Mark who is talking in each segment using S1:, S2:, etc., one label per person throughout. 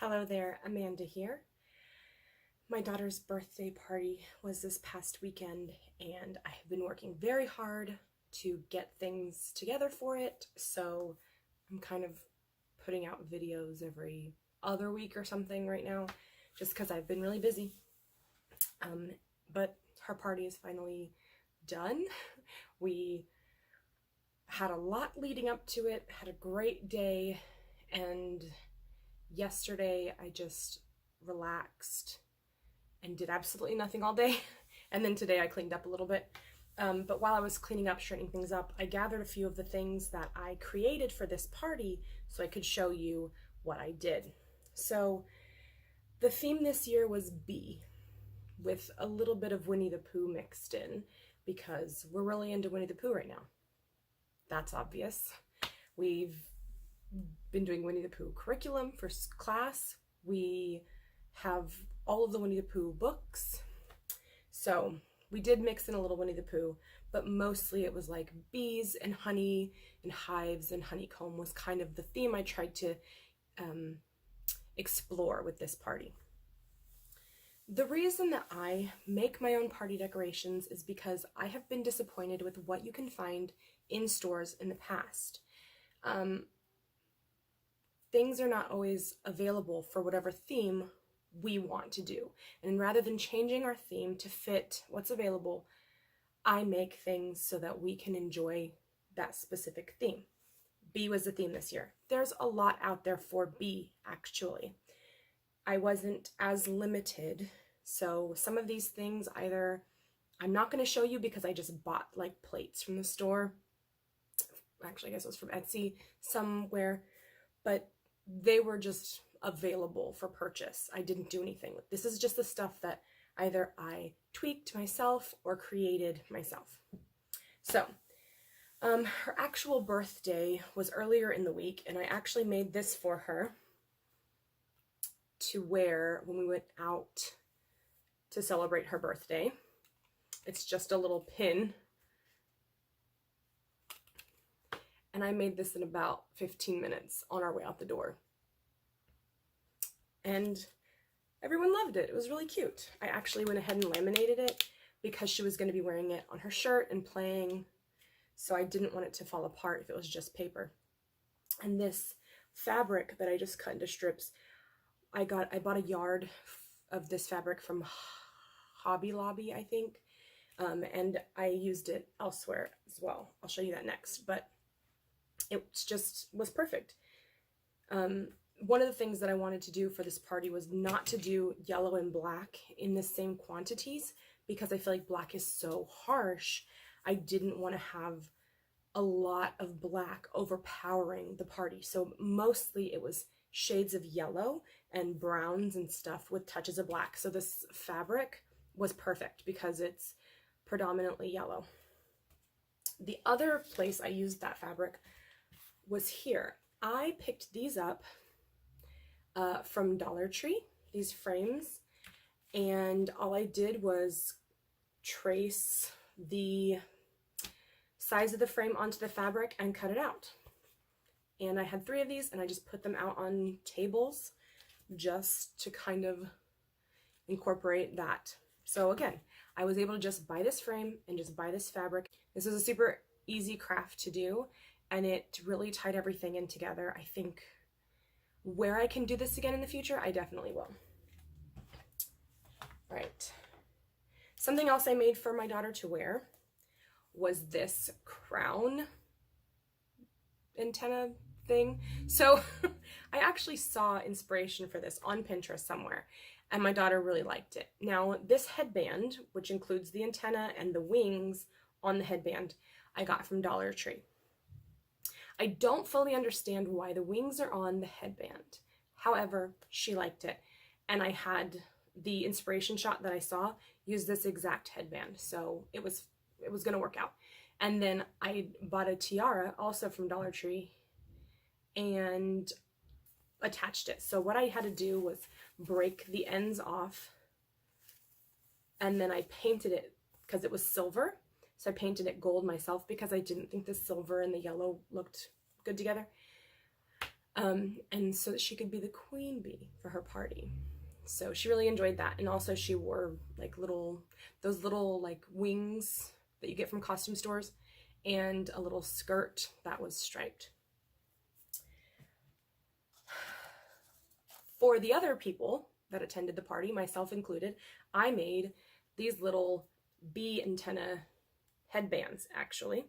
S1: Hello there, Amanda here. My daughter's birthday party was this past weekend, and I have been working very hard to get things together for it, so I'm kind of putting out videos every other week or something right now, just because I've been really busy. But her party is finally done. We had a lot leading up to it, had a great day, and yesterday I just relaxed and did absolutely nothing all day. And then today I cleaned up a little bit. But while I was cleaning up, straightening things up, I gathered a few of the things that I created for this party so I could show you what I did. So the theme this year was bee, with a little bit of Winnie the Pooh mixed in, because we're really into Winnie the Pooh right now. That's obvious. We've been doing Winnie the Pooh curriculum for class. We have all of the Winnie the Pooh books. So we did mix in a little Winnie the Pooh, but mostly it was like bees and honey and hives and honeycomb was kind of the theme I tried to explore with this party. The reason that I make my own party decorations is because I have been disappointed with what you can find in stores in the past. Things are not always available for whatever theme we want to do. And rather than changing our theme to fit what's available, I make things so that we can enjoy that specific theme. Bee was the theme this year. There's a lot out there for bee, actually. I wasn't as limited, so some of these things either I'm not going to show you because I just bought like plates from the store. Actually, I guess it was from Etsy somewhere, but they were just available for purchase. I didn't do anything. This is just the stuff that either I tweaked myself or created myself. So her actual birthday was earlier in the week, and I actually made this for her to wear when we went out to celebrate her birthday. It's just a little pin, and I made this in about 15 minutes on our way out the door. And everyone loved it. It was really cute. I actually went ahead and laminated it because she was going to be wearing it on her shirt and playing, so I didn't want it to fall apart if it was just paper. And this fabric that I just cut into strips, I bought a yard of this fabric from Hobby Lobby, I think, and I used it elsewhere as well. I'll show you that next, but it just was perfect. One of the things that I wanted to do for this party was not to do yellow and black in the same quantities, because I feel like black is so harsh. I didn't want to have a lot of black overpowering the party. So mostly it was shades of yellow and browns and stuff with touches of black. So this fabric was perfect because it's predominantly yellow. The other place I used that fabric was here. I picked these up from Dollar Tree, these frames, and all I did was trace the size of the frame onto the fabric and cut it out. And I had 3 of these, and I just put them out on tables just to kind of incorporate that. So again, I was able to just buy this frame and just buy this fabric. This is a super easy craft to do, and it really tied everything in together. I think where I can do this again in the future, I definitely will. All right. Something else I made for my daughter to wear was this crown antenna thing. So I actually saw inspiration for this on Pinterest somewhere, and my daughter really liked it. Now, this headband, which includes the antenna and the wings on the headband, I got from Dollar Tree. I don't fully understand why the wings are on the headband. However, she liked it, and I had the inspiration shot that I saw use this exact headband, so it was going to work out. And then I bought a tiara also from Dollar Tree and attached it. So what I had to do was break the ends off, and then I painted it because it was silver. So I painted it gold myself because I didn't think the silver and the yellow looked good together. and so that she could be the queen bee for her party. So she really enjoyed that. And also she wore like those little like wings that you get from costume stores, and a little skirt that was striped. For the other people that attended the party, myself included, I made these little bee antenna headbands, actually.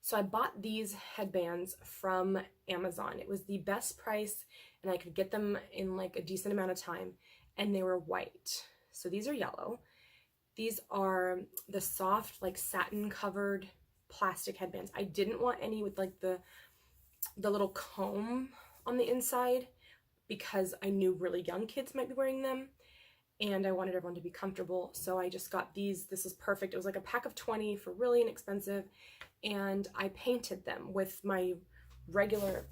S1: So I bought these headbands from Amazon. It was the best price, and I could get them in like a decent amount of time, and they were white. So these are yellow. These are the soft, like satin covered plastic headbands. I didn't want any with like the little comb on the inside, because I knew really young kids might be wearing them, and I wanted everyone to be comfortable. So I just got these. This is perfect. It was like a pack of 20 for really inexpensive, and I painted them with my regular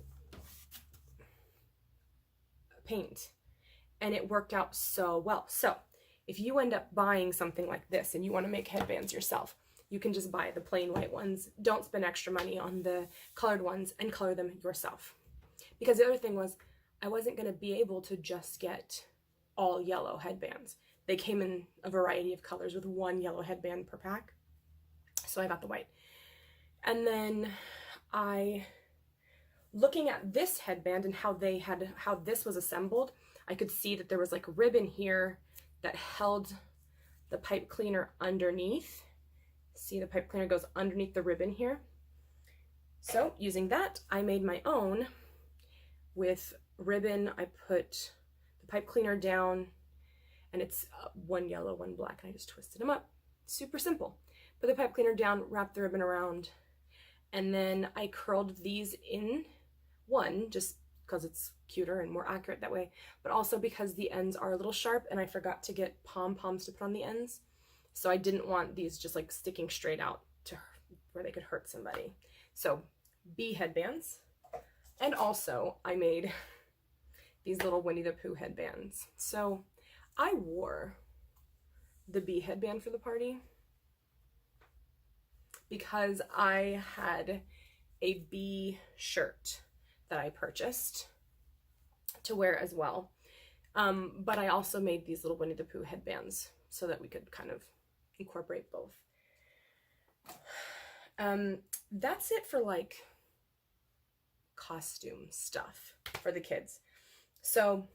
S1: paint, and it worked out so well. So if you end up buying something like this and you want to make headbands yourself, you can just buy the plain white ones. Don't spend extra money on the colored ones, and color them yourself. Because the other thing was, I wasn't going to be able to just get all yellow headbands. They came in a variety of colors with one yellow headband per pack. So I got the white. And then looking at this headband and how this was assembled, I could see that there was like a ribbon here that held the pipe cleaner underneath. See, the pipe cleaner goes underneath the ribbon here. So using that, I made my own with ribbon. I put the pipe cleaner down, and it's one yellow, one black, and I just twisted them up. Super simple. Put the pipe cleaner down, wrap the ribbon around, and then I curled these in one, just because it's cuter and more accurate that way, but also because the ends are a little sharp, and I forgot to get pom-poms to put on the ends. So I didn't want these just like sticking straight out to where they could hurt somebody. So bee headbands. And also I made these little Winnie the Pooh headbands. So I wore the bee headband for the party because I had a bee shirt that I purchased to wear as well. But I also made these little Winnie the Pooh headbands so that we could kind of incorporate both. That's it for like costume stuff for the kids. So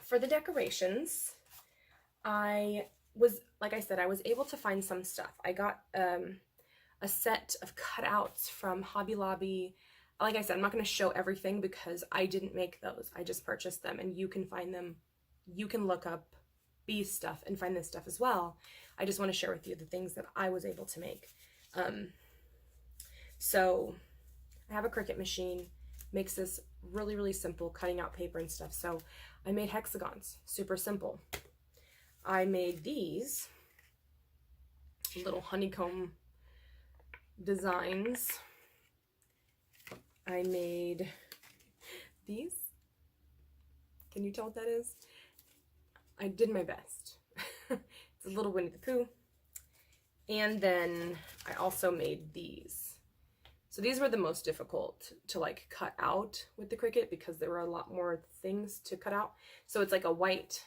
S1: for the decorations, like I said, I was able to find some stuff. I got a set of cutouts from Hobby Lobby. Like I said, I'm not going to show everything because I didn't make those. I just purchased them, and you can find them. You can look up bee stuff and find this stuff as well. I just want to share with you the things that I was able to make. So I have a Cricut machine, makes this really, really simple, cutting out paper and stuff. So I made hexagons, super simple. I made these little honeycomb designs. I made these. Can you tell what that is? I did my best. It's a little Winnie the Pooh. And then I also made these. So these were the most difficult to like cut out with the Cricut because there were a lot more things to cut out. So it's like a white,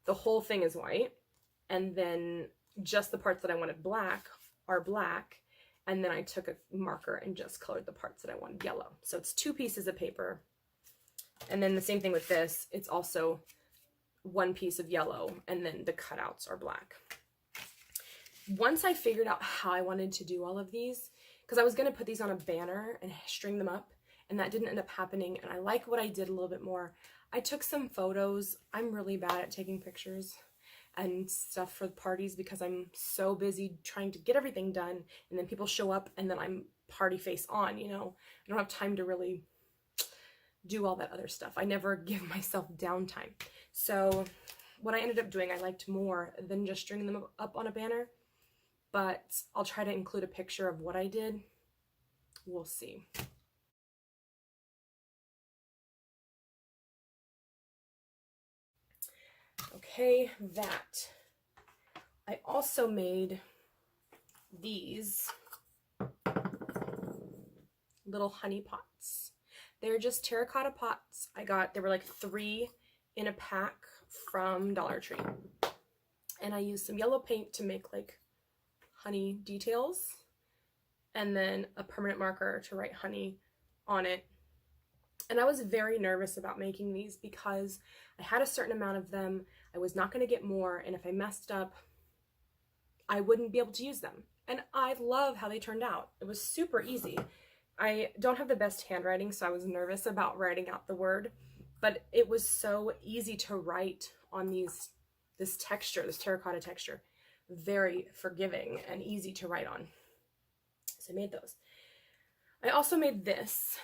S1: the whole thing is white, and then just the parts that I wanted black are black, and then I took a marker and just colored the parts that I wanted yellow. So it's 2 pieces of paper. And then the same thing with this, it's also 1 piece of yellow, and then the cutouts are black. Once I figured out how I wanted to do all of these, because I was going to put these on a banner and string them up, and that didn't end up happening, and I like what I did a little bit more. I took some photos. I'm really bad at taking pictures and stuff for parties because I'm so busy trying to get everything done, and then people show up, and then I'm party face on, you know. I don't have time to really do all that other stuff. I never give myself downtime. So what I ended up doing, I liked more than just stringing them up on a banner, but I'll try to include a picture of what I did. We'll see. Okay, that. I also made these little honey pots. They're just terracotta pots. There were like 3 in a pack from Dollar Tree. And I used some yellow paint to make like honey details, and then a permanent marker to write honey on it. And I was very nervous about making these because I had a certain amount of them. I was not going to get more, and if I messed up, I wouldn't be able to use them. And I love how they turned out. It was super easy. I don't have the best handwriting, so I was nervous about writing out the word, but it was so easy to write on this texture, this terracotta texture. Very forgiving and easy to write on. So I made those. I also made this.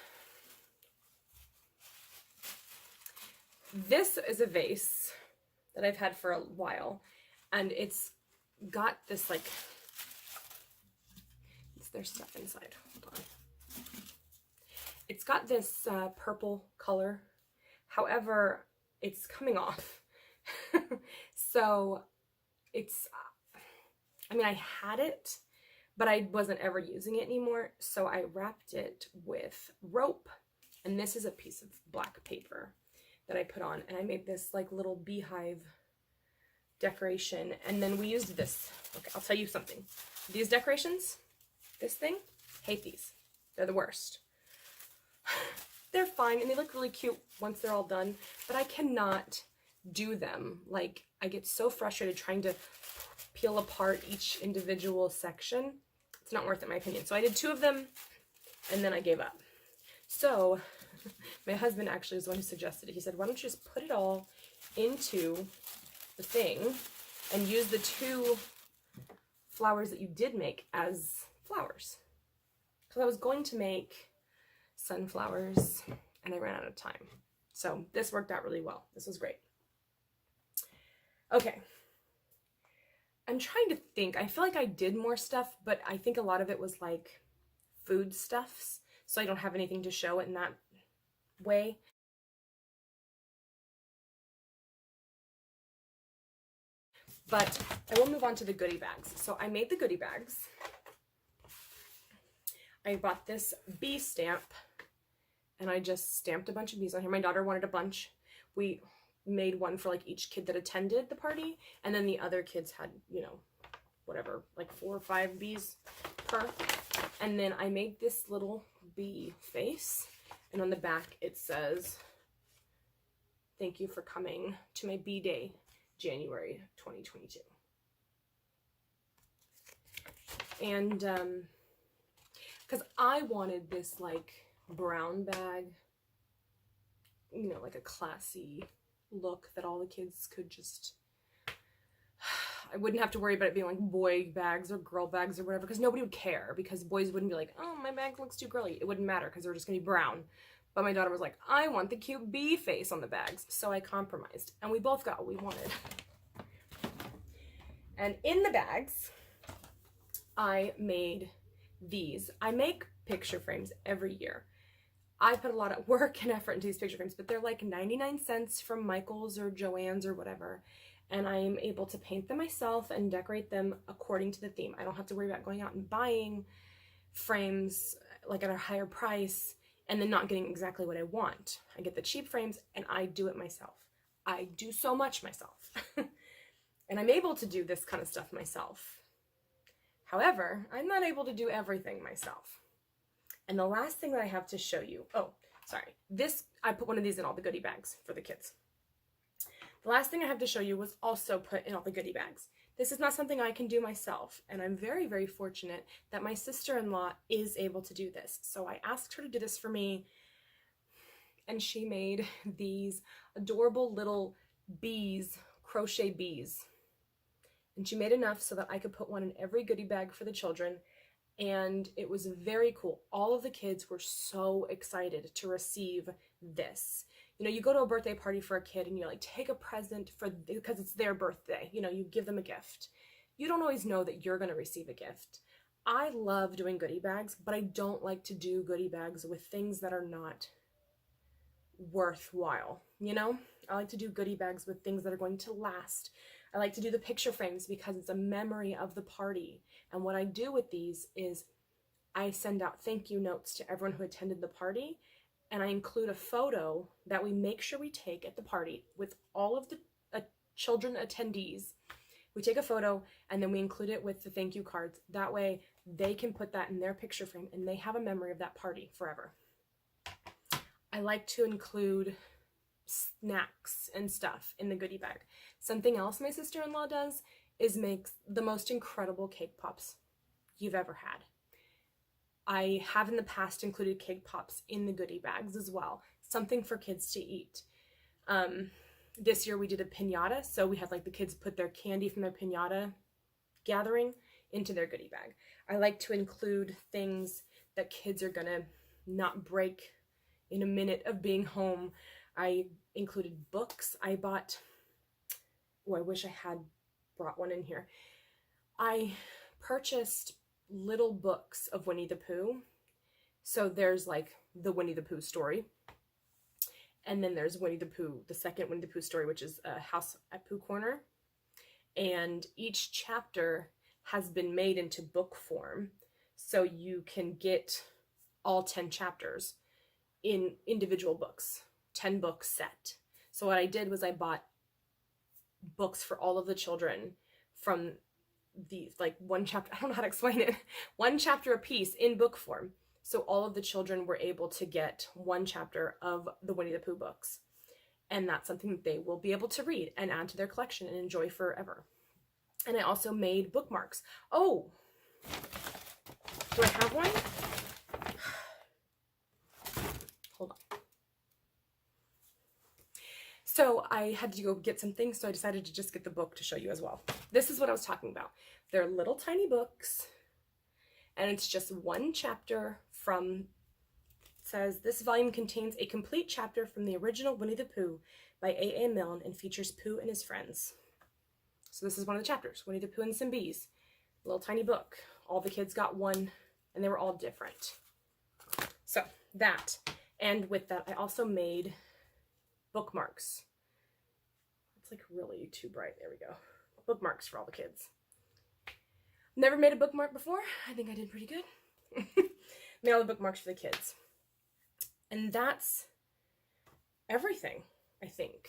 S1: This is a vase that I've had for a while, and it's got this like, there's stuff inside, hold on. It's got this purple color, however, it's coming off. So it's, I mean, I had it, but I wasn't ever using it anymore, so I wrapped it with rope, and this is a piece of black paper that I put on, and I made this like little beehive decoration, and then we used this. Okay, I'll tell you something. These decorations, this thing, hate these. They're the worst. They're fine, and they look really cute once they're all done, but I cannot do them. Like, I get so frustrated trying to peel apart each individual section. It's not worth it, in my opinion. So I did 2 of them, and then I gave up. So my husband actually is the one who suggested it. He said, why don't you just put it all into the thing and use the 2 flowers that you did make as flowers. Because I was going to make sunflowers, and I ran out of time. So this worked out really well. This was great. Okay. I'm trying to think. I feel like I did more stuff, but I think a lot of it was like food stuffs, so I don't have anything to show in that way. But I will move on to the goodie bags. So I made the goodie bags. I bought this bee stamp, and I just stamped a bunch of bees on here. My daughter wanted a bunch. We made one for like each kid that attended the party, and then the other kids had, you know, whatever, like 4 or 5 bees per. And then I made this little bee face, and on the back it says, thank you for coming to my bee day, January 2022. And because I wanted this like brown bag, you know, like a classy look that all the kids could just, I wouldn't have to worry about it being like boy bags or girl bags or whatever, because nobody would care, because boys wouldn't be like, oh, my bag looks too girly. It wouldn't matter because they're just gonna be brown. But my daughter was like, I want the cute bee face on the bags. So I compromised, and we both got what we wanted. And in the bags, I made these. I make picture frames every year. I put a lot of work and effort into these picture frames, but they're like 99 cents from Michael's or Joann's or whatever. And I'm able to paint them myself and decorate them according to the theme. I don't have to worry about going out and buying frames like at a higher price and then not getting exactly what I want. I get the cheap frames and I do it myself. I do so much myself. And I'm able to do this kind of stuff myself. However, I'm not able to do everything myself. And the last thing that I have to show you, oh, sorry, this, I put one of these in all the goodie bags for the kids. The last thing I have to show you was also put in all the goodie bags. This is not something I can do myself, and I'm very, very fortunate that my sister-in-law is able to do this. So I asked her to do this for me, and she made these adorable little bees, crochet bees. And she made enough so that I could put one in every goodie bag for the children, and it was very cool. All of the kids were so excited to receive this. You know, you go to a birthday party for a kid and you like take a present because it's their birthday. You know, you give them a gift. You don't always know that you're going to receive a gift. I love doing goodie bags, but I don't like to do goodie bags with things that are not worthwhile. You know, I like to do goodie bags with things that are going to last. I like to do the picture frames because it's a memory of the party. And what I do with these is I send out thank you notes to everyone who attended the party, and I include a photo that we make sure we take at the party with all of the children attendees. We take a photo and then we include it with the thank you cards. That way they can put that in their picture frame and they have a memory of that party forever. I like to include snacks and stuff in the goodie bag. Something else my sister-in-law does is makes the most incredible cake pops you've ever had. I have in the past included cake pops in the goodie bags as well. Something for kids to eat. This year we did a piñata, so we had like the kids put their candy from their piñata gathering into their goodie bag. I like to include things that kids are gonna not break in a minute of being home. I included books. I bought, oh, I wish I had brought one in here. I purchased little books of Winnie the Pooh. So there's like the Winnie the Pooh story. And then there's Winnie the Pooh, the second Winnie the Pooh story, which is a House at Pooh Corner. And each chapter has been made into book form. So you can get all 10 chapters in individual books, 10 book set. So what I did was I bought books for all of the children from these, like one chapter, I don't know how to explain it, one chapter a piece in book form. So all of the children were able to get one chapter of the Winnie the Pooh books. And that's something that they will be able to read and add to their collection and enjoy forever. And I also made bookmarks. Oh, do I have one? Hold on. So I had to go get some things, so I decided to just get the book to show you as well. This is what I was talking about. They're little tiny books, and it's just one chapter from, it says, this volume contains a complete chapter from the original Winnie the Pooh by A.A. Milne and features Pooh and his friends. So this is one of the chapters, Winnie the Pooh and some Bees. Little tiny book. All the kids got one, and they were all different. So that, and with that, I also made bookmarks. It's like really too bright. There we go. Bookmarks for all the kids. Never made a bookmark before. I think I did pretty good. Made all the bookmarks for the kids. And that's everything, I think,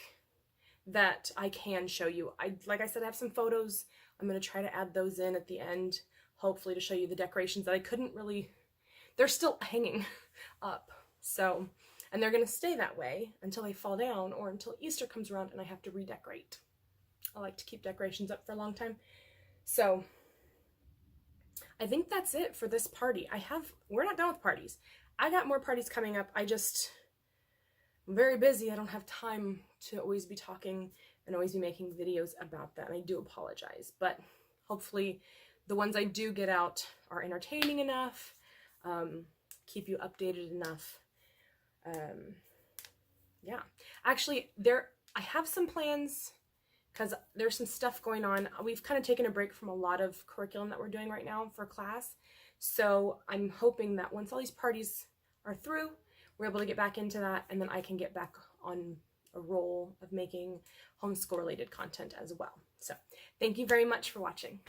S1: that I can show you. Like I said, I have some photos. I'm going to try to add those in at the end, hopefully to show you the decorations that I couldn't really, they're still hanging up. So, and they're going to stay that way until they fall down or until Easter comes around and I have to redecorate. I like to keep decorations up for a long time. So I think that's it for this party. We're not done with parties. I got more parties coming up. I'm very busy. I don't have time to always be talking and always be making videos about that. And I do apologize, but hopefully the ones I do get out are entertaining enough, keep you updated enough. Yeah, actually I have some plans because there's some stuff going on. We've kind of taken a break from a lot of curriculum that we're doing right now for class. So I'm hoping that once all these parties are through, we're able to get back into that, and then I can get back on a roll of making homeschool related content as well. So thank you very much for watching.